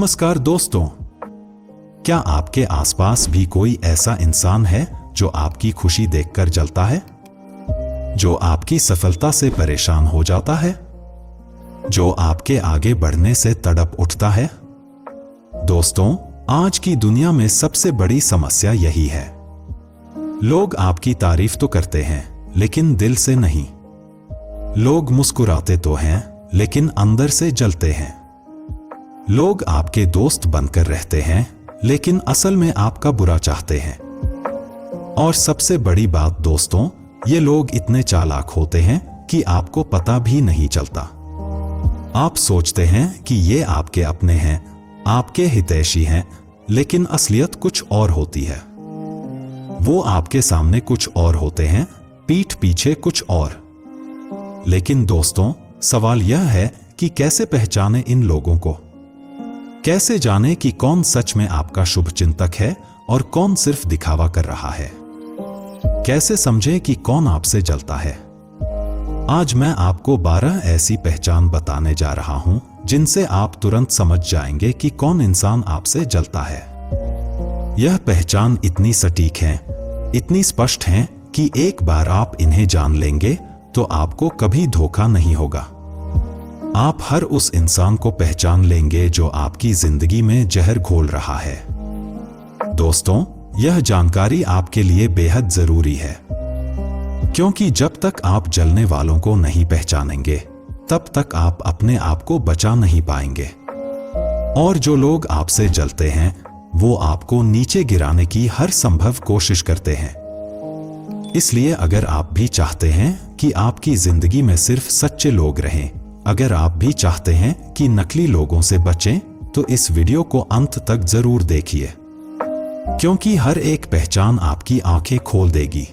नमस्कार दोस्तों, क्या आपके आसपास भी कोई ऐसा इंसान है जो आपकी खुशी देखकर जलता है, जो आपकी सफलता से परेशान हो जाता है, जो आपके आगे बढ़ने से तड़प उठता है? दोस्तों, आज की दुनिया में सबसे बड़ी समस्या यही है। लोग आपकी तारीफ तो करते हैं, लेकिन दिल से नहीं। लोग मुस्कुराते तो हैं, लेकिन अंदर से जलते हैं। लोग आपके दोस्त बनकर रहते हैं, लेकिन असल में आपका बुरा चाहते हैं। और सबसे बड़ी बात दोस्तों, ये लोग इतने चालाक होते हैं कि आपको पता भी नहीं चलता। आप सोचते हैं कि ये आपके अपने हैं, आपके हितैषी हैं, लेकिन असलियत कुछ और होती है। वो आपके सामने कुछ और होते हैं, पीठ पीछे कुछ और। लेकिन दोस्तों, सवाल यह है कि कैसे पहचाने इन लोगों को? कैसे जाने कि कौन सच में आपका शुभ चिंतक है और कौन सिर्फ दिखावा कर रहा है? कैसे समझे कि कौन आपसे जलता है? आज मैं आपको 12 ऐसी पहचान बताने जा रहा हूं जिनसे आप तुरंत समझ जाएंगे कि कौन इंसान आपसे जलता है। यह पहचान इतनी सटीक है, इतनी स्पष्ट है कि एक बार आप इन्हें जान लेंगे तो आपको कभी धोखा नहीं होगा। आप हर उस इंसान को पहचान लेंगे जो आपकी जिंदगी में जहर घोल रहा है। दोस्तों, यह जानकारी आपके लिए बेहद जरूरी है, क्योंकि जब तक आप जलने वालों को नहीं पहचानेंगे, तब तक आप अपने आप को बचा नहीं पाएंगे। और जो लोग आपसे जलते हैं, वो आपको नीचे गिराने की हर संभव कोशिश करते हैं। इसलिए अगर आप भी चाहते हैं कि आपकी जिंदगी में सिर्फ सच्चे लोग रहें, अगर आप भी चाहते हैं कि नकली लोगों से बचें, तो इस वीडियो को अंत तक जरूर देखिए, क्योंकि हर एक पहचान आपकी आंखें खोल देगी।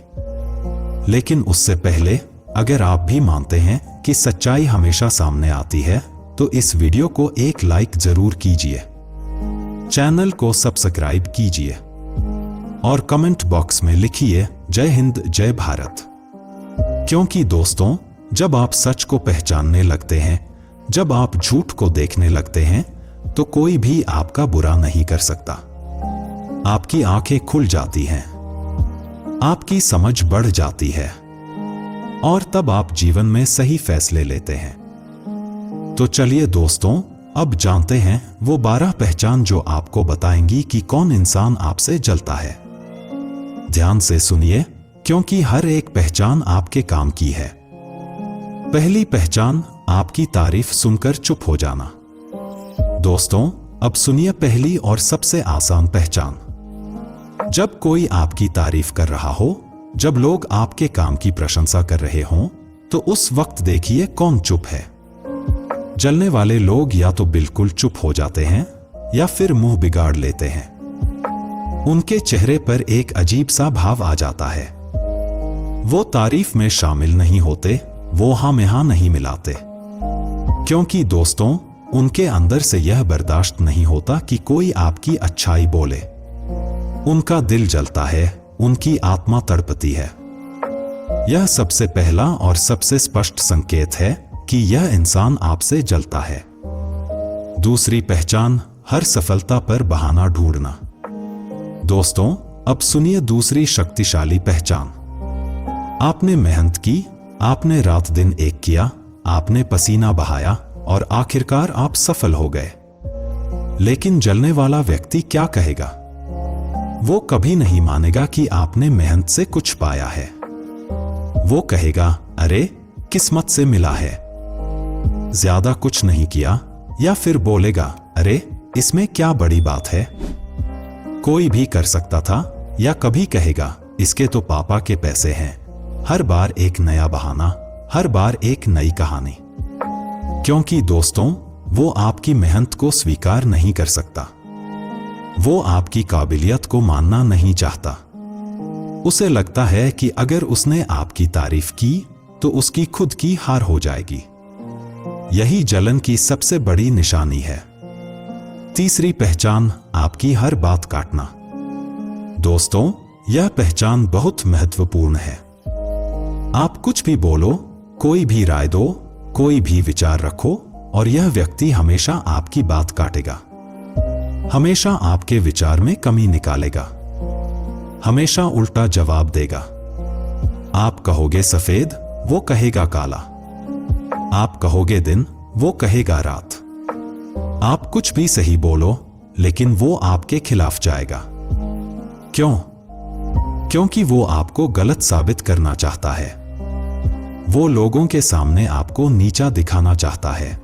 लेकिन उससे पहले, अगर आप भी मानते हैं कि सच्चाई हमेशा सामने आती है, तो इस वीडियो को एक लाइक जरूर कीजिए, चैनल को सब्सक्राइब कीजिए और कमेंट बॉक्स में लिखिए जय हिंद जय भारत। क्योंकि दोस्तों, जब आप सच को पहचानने लगते हैं, जब आप झूठ को देखने लगते हैं, तो कोई भी आपका बुरा नहीं कर सकता। आपकी आंखें खुल जाती हैं, आपकी समझ बढ़ जाती है, और तब आप जीवन में सही फैसले लेते हैं। तो चलिए दोस्तों, अब जानते हैं वो 12 पहचान जो आपको बताएंगी कि कौन इंसान आपसे जलता है। ध्यान से सुनिए, क्योंकि हर एक पहचान आपके काम की है। पहली पहचान, आपकी तारीफ सुनकर चुप हो जाना। दोस्तों, अब सुनिए पहली और सबसे आसान पहचान। जब कोई आपकी तारीफ कर रहा हो, जब लोग आपके काम की प्रशंसा कर रहे हों, तो उस वक्त देखिए कौन चुप है। जलने वाले लोग या तो बिल्कुल चुप हो जाते हैं या फिर मुंह बिगाड़ लेते हैं। उनके चेहरे पर एक अजीब सा भाव आ जाता है। वो तारीफ में शामिल नहीं होते, वो हाँ में हाँ नहीं मिलाते, क्योंकि दोस्तों, उनके अंदर से यह बर्दाश्त नहीं होता कि कोई आपकी अच्छाई बोले। उनका दिल जलता है, उनकी आत्मा तड़पती है। यह सबसे पहला और सबसे स्पष्ट संकेत है कि यह इंसान आपसे जलता है। दूसरी पहचान, हर सफलता पर बहाना ढूंढना। दोस्तों, अब सुनिए दूसरी शक्तिशाली पहचान। आपने मेहनत की, आपने रात दिन एक किया, आपने पसीना बहाया और आखिरकार आप सफल हो गए। लेकिन जलने वाला व्यक्ति क्या कहेगा? वो कभी नहीं मानेगा कि आपने मेहनत से कुछ पाया है। वो कहेगा, अरे किस्मत से मिला है, ज्यादा कुछ नहीं किया। या फिर बोलेगा, अरे इसमें क्या बड़ी बात है, कोई भी कर सकता था। या कभी कहेगा, इसके तो पापा के पैसे हैं। हर बार एक नया बहाना, हर बार एक नई कहानी। क्योंकि दोस्तों, वो आपकी मेहनत को स्वीकार नहीं कर सकता। वो आपकी काबिलियत को मानना नहीं चाहता। उसे लगता है कि अगर उसने आपकी तारीफ की, तो उसकी खुद की हार हो जाएगी। यही जलन की सबसे बड़ी निशानी है। तीसरी पहचान, आपकी हर बात काटना। दोस्तों, यह पहचान बहुत महत्वपूर्ण है। आप कुछ भी बोलो, कोई भी राय दो, कोई भी विचार रखो, और यह व्यक्ति हमेशा आपकी बात काटेगा। हमेशा आपके विचार में कमी निकालेगा, हमेशा उल्टा जवाब देगा। आप कहोगे सफेद, वो कहेगा काला। आप कहोगे दिन, वो कहेगा रात। आप कुछ भी सही बोलो, लेकिन वो आपके खिलाफ जाएगा। क्यों? क्योंकि वो आपको गलत साबित करना चाहता है। वो लोगों के सामने आपको नीचा दिखाना चाहता है।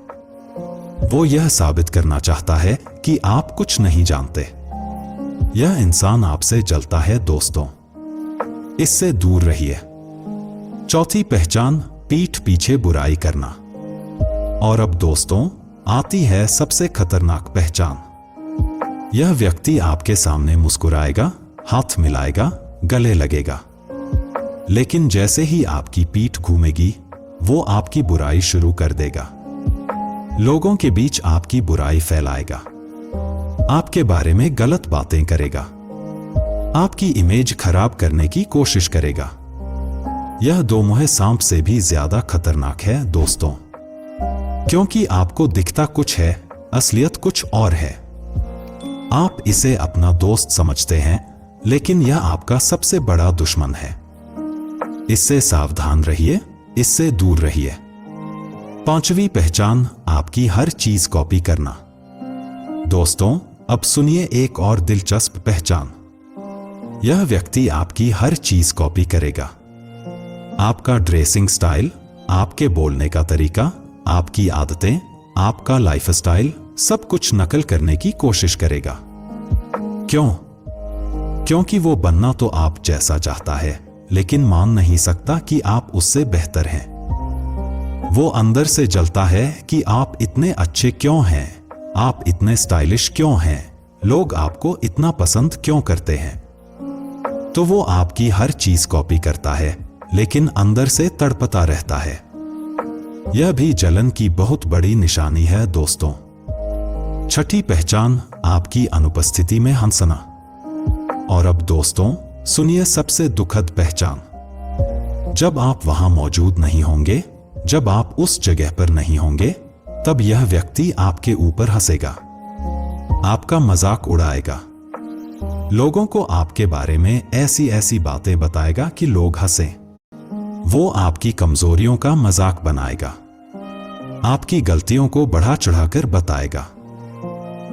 वो यह साबित करना चाहता है कि आप कुछ नहीं जानते। यह इंसान आपसे जलता है दोस्तों, इससे दूर रहिए। चौथी पहचान, पीठ पीछे बुराई करना। और अब दोस्तों आती है सबसे खतरनाक पहचान। यह व्यक्ति आपके सामने मुस्कुराएगा, हाथ मिलाएगा, गले लगेगा, लेकिन जैसे ही आपकी पीठ घूमेगी वो आपकी बुराई शुरू कर देगा। लोगों के बीच आपकी बुराई फैलाएगा, आपके बारे में गलत बातें करेगा, आपकी इमेज खराब करने की कोशिश करेगा। यह दो मुँहे सांप से भी ज्यादा खतरनाक है दोस्तों, क्योंकि आपको दिखता कुछ है, असलियत कुछ और है। आप इसे अपना दोस्त समझते हैं, लेकिन यह आपका सबसे बड़ा दुश्मन है। इससे सावधान रहिए, इससे दूर रहिए। पांचवी पहचान, आपकी हर चीज कॉपी करना। दोस्तों अब सुनिए एक और दिलचस्प पहचान। यह व्यक्ति आपकी हर चीज कॉपी करेगा। आपका ड्रेसिंग स्टाइल, आपके बोलने का तरीका, आपकी आदतें, आपका लाइफस्टाइल, सब कुछ नकल करने की कोशिश करेगा। क्यों? क्योंकि वो बनना तो आप जैसा चाहता है, लेकिन मान नहीं सकता कि आप उससे बेहतर हैं। वो अंदर से जलता है कि आप इतने अच्छे क्यों हैं, आप इतने स्टाइलिश क्यों हैं, लोग आपको इतना पसंद क्यों करते हैं। तो वो आपकी हर चीज कॉपी करता है, लेकिन अंदर से तड़पता रहता है। यह भी जलन की बहुत बड़ी निशानी है दोस्तों। छठी पहचान, आपकी अनुपस्थिति में हंसना। और अब दोस्तों सुनिए सबसे दुखद पहचान। जब आप वहां मौजूद नहीं होंगे, जब आप उस जगह पर नहीं होंगे, तब यह व्यक्ति आपके ऊपर हंसेगा, आपका मजाक उड़ाएगा, लोगों को आपके बारे में ऐसी ऐसी बातें बताएगा कि लोग हंसें। वो आपकी कमजोरियों का मजाक बनाएगा, आपकी गलतियों को बढ़ा चढ़ाकर बताएगा।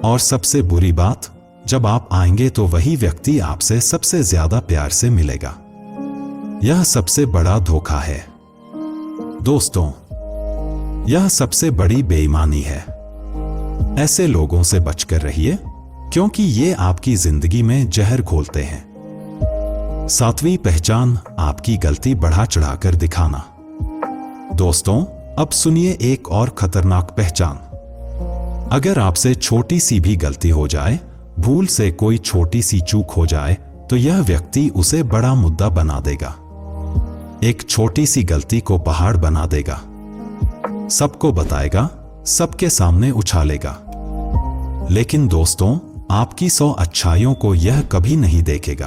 और सबसे बुरी बात, जब आप आएंगे तो वही व्यक्ति आपसे सबसे ज्यादा प्यार से मिलेगा। यह सबसे बड़ा धोखा है दोस्तों, यह सबसे बड़ी बेईमानी है। ऐसे लोगों से बचकर रहिए, क्योंकि ये आपकी जिंदगी में जहर घोलते हैं। सातवीं पहचान, आपकी गलती बढ़ा चढ़ाकर दिखाना। दोस्तों अब सुनिए एक और खतरनाक पहचान। अगर आपसे छोटी सी भी गलती हो जाए, भूल से कोई छोटी सी चूक हो जाए, तो यह व्यक्ति उसे बड़ा मुद्दा बना देगा। एक छोटी सी गलती को पहाड़ बना देगा, सबको बताएगा, सबके सामने उछालेगा। लेकिन दोस्तों आपकी 100 अच्छाइयों को यह कभी नहीं देखेगा।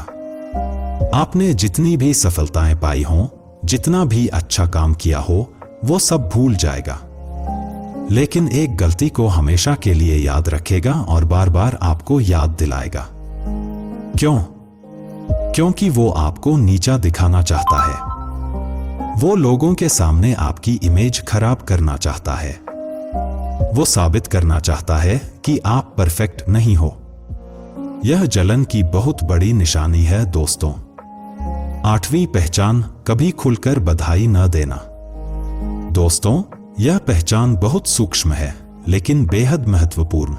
आपने जितनी भी सफलताएं पाई हों, जितना भी अच्छा काम किया हो, वो सब भूल जाएगा। लेकिन एक गलती को हमेशा के लिए याद रखेगा और बार बार आपको याद दिलाएगा। क्यों? क्योंकि वो आपको नीचा दिखाना चाहता है। वो लोगों के सामने आपकी इमेज खराब करना चाहता है। वो साबित करना चाहता है कि आप परफेक्ट नहीं हो। यह जलन की बहुत बड़ी निशानी है दोस्तों। आठवीं पहचान, कभी खुलकर बधाई न देना। दोस्तों यह पहचान बहुत सूक्ष्म है, लेकिन बेहद महत्वपूर्ण।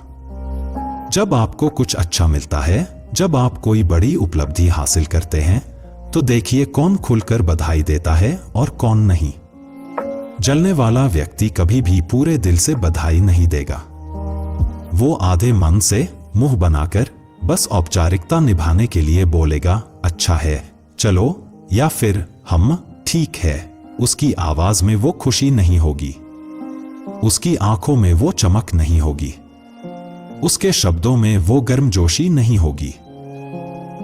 जब आपको कुछ अच्छा मिलता है, जब आप कोई बड़ी उपलब्धि हासिल करते हैं, तो देखिए कौन खुलकर बधाई देता है और कौन नहीं। जलने वाला व्यक्ति कभी भी पूरे दिल से बधाई नहीं देगा। वो आधे मन से, मुंह बनाकर, बस औपचारिकता निभाने के लिए बोलेगा, अच्छा है, चलो, या फिर हम, ठीक है। उसकी आवाज में वो खुशी नहीं होगी, उसकी आंखों में वो चमक नहीं होगी, उसके शब्दों में वो गर्मजोशी नहीं होगी।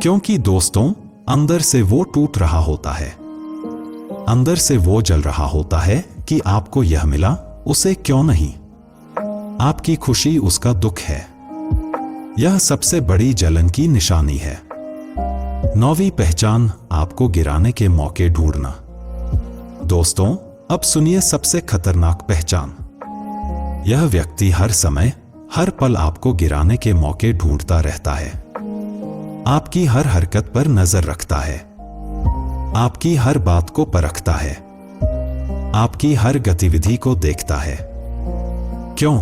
क्योंकि दोस्तों अंदर से वो टूट रहा होता है, अंदर से वो जल रहा होता है कि आपको यह मिला, उसे क्यों नहीं। आपकी खुशी उसका दुख है। यह सबसे बड़ी जलन की निशानी है। 9वीं पहचान, आपको गिराने के मौके ढूंढना। दोस्तों, अब सुनिए सबसे खतरनाक पहचान। यह व्यक्ति हर समय, हर पल आपको गिराने के मौके ढूंढता रहता है। आपकी हर हरकत पर नजर रखता है, आपकी हर बात को परखता है, आपकी हर गतिविधि को देखता है। क्यों?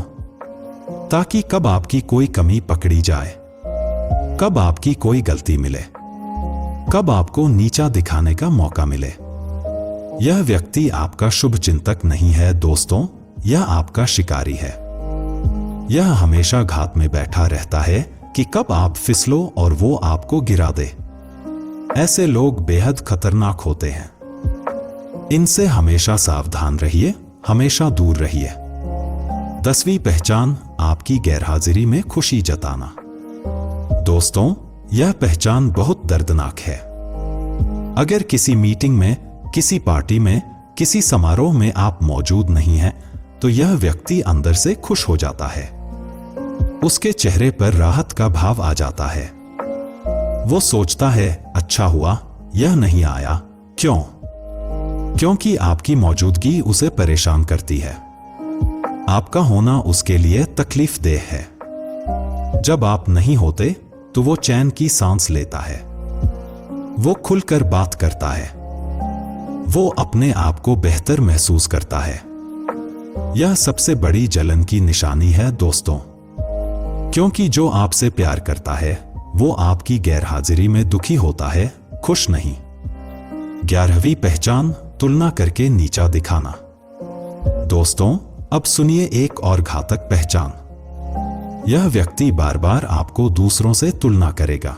ताकि कब आपकी कोई कमी पकड़ी जाए, कब आपकी कोई गलती मिले, कब आपको नीचा दिखाने का मौका मिले। यह व्यक्ति आपका शुभ चिंतक नहीं है दोस्तों, यह आपका शिकारी है। यह हमेशा घात में बैठा रहता है कि कब आप फिसलो और वो आपको गिरा दे। ऐसे लोग बेहद खतरनाक होते हैं। इनसे हमेशा सावधान रहिए, हमेशा दूर रहिए। 10वीं पहचान, आपकी गैरहाजिरी में खुशी जताना। दोस्तों, यह पहचान बहुत दर्दनाक है। अगर किसी मीटिंग में, किसी पार्टी में, किसी समारोह में आप मौजूद नहीं हैं, तो यह व्यक्ति अंदर से खुश हो जाता है। उसके चेहरे पर राहत का भाव आ जाता है। वो सोचता है, अच्छा हुआ यह नहीं आया। क्यों? क्योंकि आपकी मौजूदगी उसे परेशान करती है। आपका होना उसके लिए तकलीफदेह है। जब आप नहीं होते तो वो चैन की सांस लेता है। वो खुलकर बात करता है। वो अपने आप को बेहतर महसूस करता है। यह सबसे बड़ी जलन की निशानी है दोस्तों, क्योंकि जो आपसे प्यार करता है वो आपकी गैरहाजिरी में दुखी होता है, खुश नहीं। 11वीं पहचान, तुलना करके नीचा दिखाना। दोस्तों, अब सुनिए एक और घातक पहचान। यह व्यक्ति बार बार आपको दूसरों से तुलना करेगा।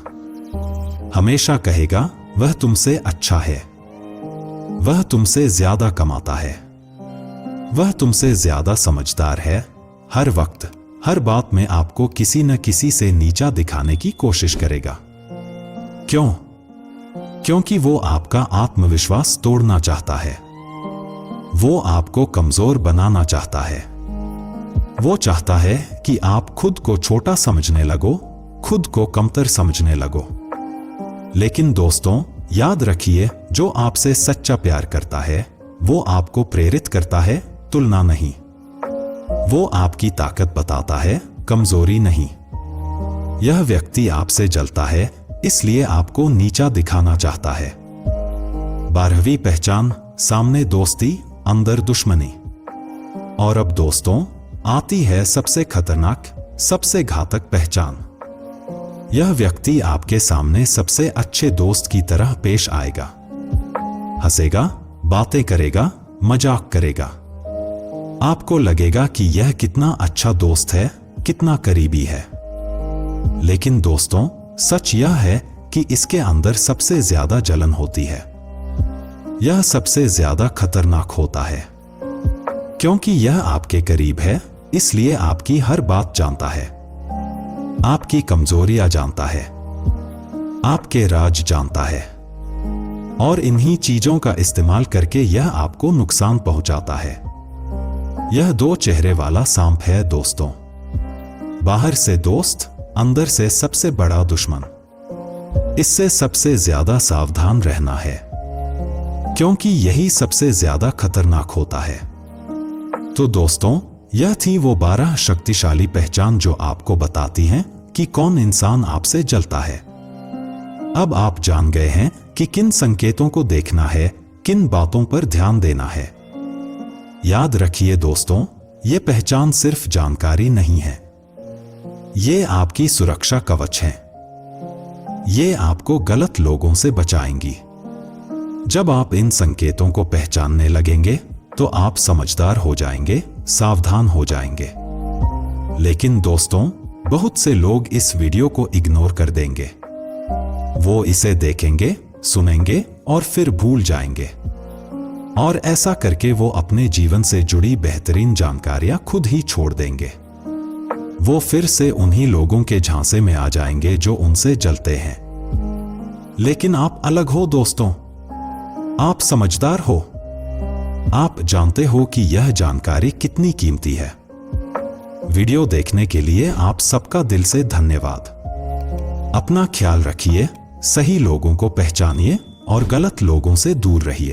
हमेशा कहेगा, वह तुमसे अच्छा है, वह तुमसे ज्यादा कमाता है, वह तुमसे ज्यादा समझदार है। हर वक्त, हर बात में आपको किसी न किसी से नीचा दिखाने की कोशिश करेगा। क्यों? क्योंकि वो आपका आत्मविश्वास तोड़ना चाहता है। वो आपको कमजोर बनाना चाहता है। वो चाहता है कि आप खुद को छोटा समझने लगो, खुद को कमतर समझने लगो। लेकिन दोस्तों, याद रखिए, जो आपसे सच्चा प्यार करता है वो आपको प्रेरित करता है, तुलना नहीं। वो आपकी ताकत बताता है, कमजोरी नहीं। यह व्यक्ति आपसे जलता है, इसलिए आपको नीचा दिखाना चाहता है। 12वीं पहचान, सामने दोस्ती, अंदर दुश्मनी। और अब दोस्तों, आती है सबसे खतरनाक, सबसे घातक पहचान। यह व्यक्ति आपके सामने सबसे अच्छे दोस्त की तरह पेश आएगा। हंसेगा, बातें करेगा, मजाक करेगा। आपको लगेगा कि यह कितना अच्छा दोस्त है, कितना करीबी है। लेकिन दोस्तों, सच यह है कि इसके अंदर सबसे ज्यादा जलन होती है। यह सबसे ज्यादा खतरनाक होता है, क्योंकि यह आपके करीब है, इसलिए आपकी हर बात जानता है, आपकी कमजोरियां जानता है, आपके राज जानता है, और इन्हीं चीजों का इस्तेमाल करके यह आपको नुकसान पहुंचाता है। यह 2 चेहरे वाला सांप है दोस्तों। बाहर से दोस्त, अंदर से सबसे बड़ा दुश्मन। इससे सबसे ज्यादा सावधान रहना है, क्योंकि यही सबसे ज्यादा खतरनाक होता है। तो दोस्तों, यह थी वो 12 शक्तिशाली पहचान जो आपको बताती हैं कि कौन इंसान आपसे जलता है। अब आप जान गए हैं कि किन संकेतों को देखना है, किन बातों पर ध्यान देना है। याद रखिए दोस्तों, ये पहचान सिर्फ जानकारी नहीं है, ये आपकी सुरक्षा कवच है। ये आपको गलत लोगों से बचाएंगी। जब आप इन संकेतों को पहचानने लगेंगे तो आप समझदार हो जाएंगे, सावधान हो जाएंगे। लेकिन दोस्तों, बहुत से लोग इस वीडियो को इग्नोर कर देंगे। वो इसे देखेंगे, सुनेंगे और फिर भूल जाएंगे। और ऐसा करके वो अपने जीवन से जुड़ी बेहतरीन जानकारियां खुद ही छोड़ देंगे। वो फिर से उन्हीं लोगों के झांसे में आ जाएंगे जो उनसे जलते हैं। लेकिन आप अलग हो दोस्तों, आप समझदार हो। आप जानते हो कि यह जानकारी कितनी कीमती है। वीडियो देखने के लिए आप सबका दिल से धन्यवाद। अपना ख्याल रखिए, सही लोगों को पहचानिए और गलत लोगों से दूर रहिए।